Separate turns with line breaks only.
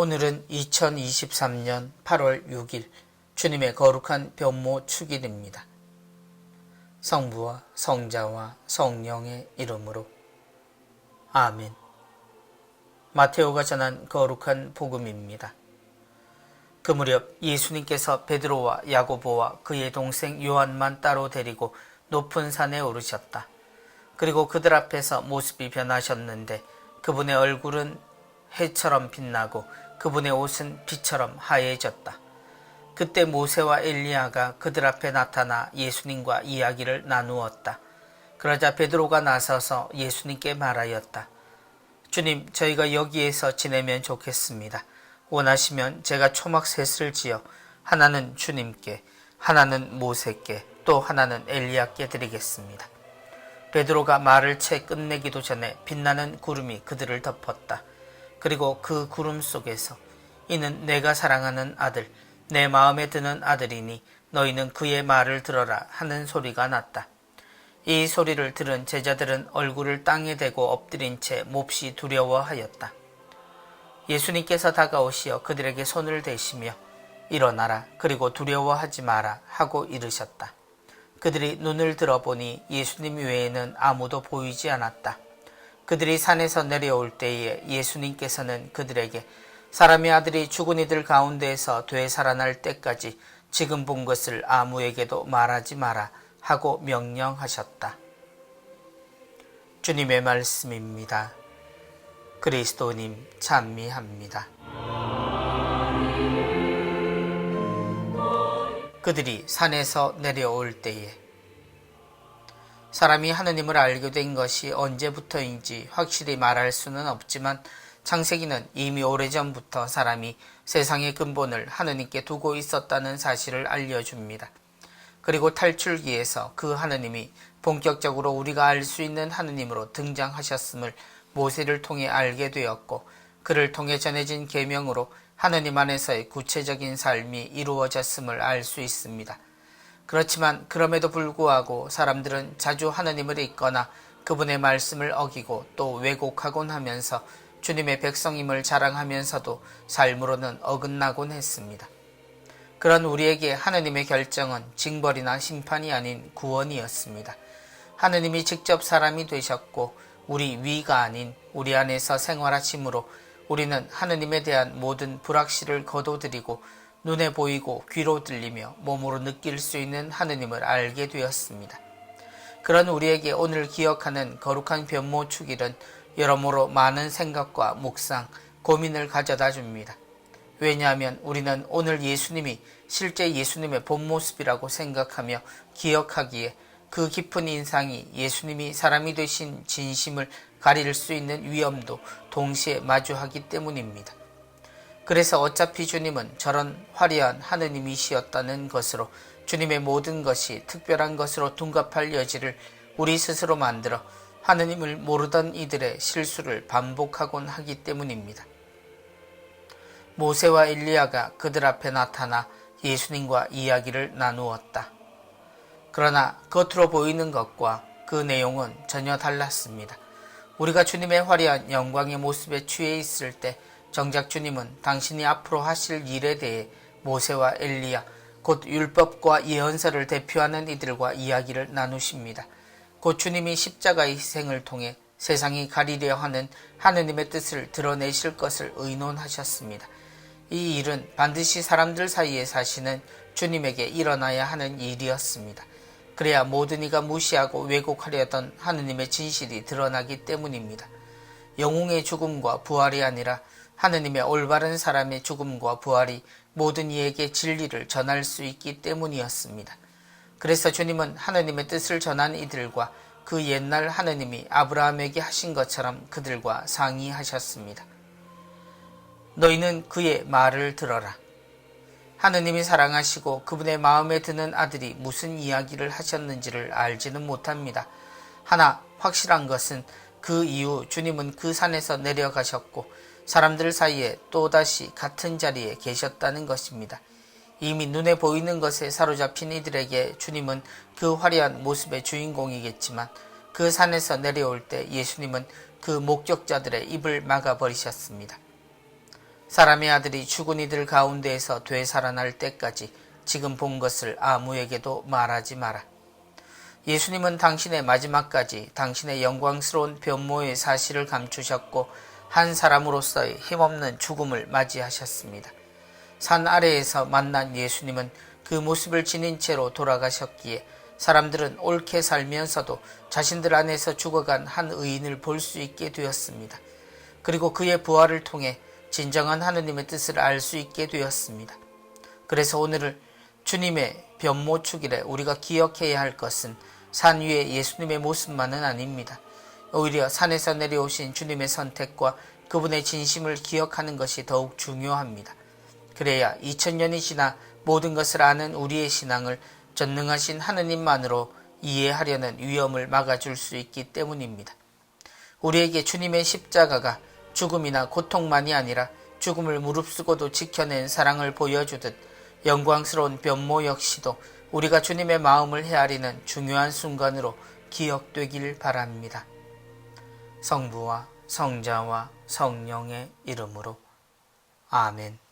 오늘은 2023년 8월 6일 주님의 거룩한 변모 축일입니다. 성부와 성자와 성령의 이름으로 아멘. 마테오가 전한 거룩한 복음입니다. 그 무렵 예수님께서 베드로와 야고보와 그의 동생 요한만 따로 데리고 높은 산에 오르셨다. 그리고 그들 앞에서 모습이 변하셨는데 그분의 얼굴은 해처럼 빛나고 그분의 옷은 빛처럼 하얘졌다. 그때 모세와 엘리야가 그들 앞에 나타나 예수님과 이야기를 나누었다. 그러자 베드로가 나서서 예수님께 말하였다. 주님, 저희가 여기에서 지내면 좋겠습니다. 원하시면 제가 초막 셋을 지어 하나는 주님께, 하나는 모세께, 또 하나는 엘리야께 드리겠습니다. 베드로가 말을 채 끝내기도 전에 빛나는 구름이 그들을 덮었다. 그리고 그 구름 속에서 이는 내가 사랑하는 아들, 내 마음에 드는 아들이니 너희는 그의 말을 들어라 하는 소리가 났다. 이 소리를 들은 제자들은 얼굴을 땅에 대고 엎드린 채 몹시 두려워하였다. 예수님께서 다가오시어 그들에게 손을 대시며 일어나라, 그리고 두려워하지 마라 하고 이르셨다. 그들이 눈을 들어보니 예수님 외에는 아무도 보이지 않았다. 그들이 산에서 내려올 때에 예수님께서는 그들에게 사람의 아들이 죽은 이들 가운데에서 되살아날 때까지 지금 본 것을 아무에게도 말하지 마라 하고 명령하셨다. 주님의 말씀입니다. 그리스도님 찬미합니다. 그들이 산에서 내려올 때에 사람이 하느님을 알게 된 것이 언제부터인지 확실히 말할 수는 없지만 창세기는 이미 오래전부터 사람이 세상의 근본을 하느님께 두고 있었다는 사실을 알려줍니다. 그리고 탈출기에서 그 하느님이 본격적으로 우리가 알 수 있는 하느님으로 등장하셨음을 모세를 통해 알게 되었고, 그를 통해 전해진 계명으로 하느님 안에서의 구체적인 삶이 이루어졌음을 알 수 있습니다. 그렇지만 그럼에도 불구하고 사람들은 자주 하느님을 잊거나 그분의 말씀을 어기고 또 왜곡하곤 하면서 주님의 백성임을 자랑하면서도 삶으로는 어긋나곤 했습니다. 그런 우리에게 하느님의 결정은 징벌이나 심판이 아닌 구원이었습니다. 하느님이 직접 사람이 되셨고 우리 위가 아닌 우리 안에서 생활하심으로 우리는 하느님에 대한 모든 불확실을 거둬들이고 눈에 보이고 귀로 들리며 몸으로 느낄 수 있는 하느님을 알게 되었습니다. 그런 우리에게 오늘 기억하는 거룩한 변모 축일은 여러모로 많은 생각과 묵상, 고민을 가져다 줍니다. 왜냐하면 우리는 오늘 예수님이 실제 예수님의 본 모습이라고 생각하며 기억하기에 그 깊은 인상이 예수님이 사람이 되신 진심을 가릴 수 있는 위험도 동시에 마주하기 때문입니다. 그래서 어차피 주님은 저런 화려한 하느님이시었다는 것으로 주님의 모든 것이 특별한 것으로 둔갑할 여지를 우리 스스로 만들어 하느님을 모르던 이들의 실수를 반복하곤 하기 때문입니다. 모세와 엘리야가 그들 앞에 나타나 예수님과 이야기를 나누었다. 그러나 겉으로 보이는 것과 그 내용은 전혀 달랐습니다. 우리가 주님의 화려한 영광의 모습에 취해 있을 때 정작 주님은 당신이 앞으로 하실 일에 대해 모세와 엘리야, 곧 율법과 예언서를 대표하는 이들과 이야기를 나누십니다. 곧 주님이 십자가의 희생을 통해 세상이 가리려 하는 하느님의 뜻을 드러내실 것을 의논하셨습니다. 이 일은 반드시 사람들 사이에 사시는 주님에게 일어나야 하는 일이었습니다. 그래야 모든 이가 무시하고 왜곡하려던 하느님의 진실이 드러나기 때문입니다. 영웅의 죽음과 부활이 아니라 하느님의 올바른 사람의 죽음과 부활이 모든 이에게 진리를 전할 수 있기 때문이었습니다. 그래서 주님은 하느님의 뜻을 전한 이들과 그 옛날 하느님이 아브라함에게 하신 것처럼 그들과 상의하셨습니다. 너희는 그의 말을 들어라. 하느님이 사랑하시고 그분의 마음에 드는 아들이 무슨 이야기를 하셨는지를 알지는 못합니다. 하나 확실한 것은 그 이후 주님은 그 산에서 내려가셨고 사람들 사이에 또다시 같은 자리에 계셨다는 것입니다. 이미 눈에 보이는 것에 사로잡힌 이들에게 주님은 그 화려한 모습의 주인공이겠지만 그 산에서 내려올 때 예수님은 그 목격자들의 입을 막아버리셨습니다. 사람의 아들이 죽은 이들 가운데에서 되살아날 때까지 지금 본 것을 아무에게도 말하지 마라. 예수님은 당신의 마지막까지 당신의 영광스러운 변모의 사실을 감추셨고 한 사람으로서의 힘없는 죽음을 맞이하셨습니다. 산 아래에서 만난 예수님은 그 모습을 지닌 채로 돌아가셨기에 사람들은 옳게 살면서도 자신들 안에서 죽어간 한 의인을 볼 수 있게 되었습니다. 그리고 그의 부활을 통해 진정한 하느님의 뜻을 알 수 있게 되었습니다. 그래서 오늘을 주님의 변모 축일에 우리가 기억해야 할 것은 산 위의 예수님의 모습만은 아닙니다. 오히려 산에서 내려오신 주님의 선택과 그분의 진심을 기억하는 것이 더욱 중요합니다. 그래야 2000년이 지나 모든 것을 아는 우리의 신앙을 전능하신 하느님만으로 이해하려는 위험을 막아줄 수 있기 때문입니다. 우리에게 주님의 십자가가 죽음이나 고통만이 아니라 죽음을 무릅쓰고도 지켜낸 사랑을 보여주듯 영광스러운 변모 역시도 우리가 주님의 마음을 헤아리는 중요한 순간으로 기억되길 바랍니다. 성부와 성자와 성령의 이름으로 아멘.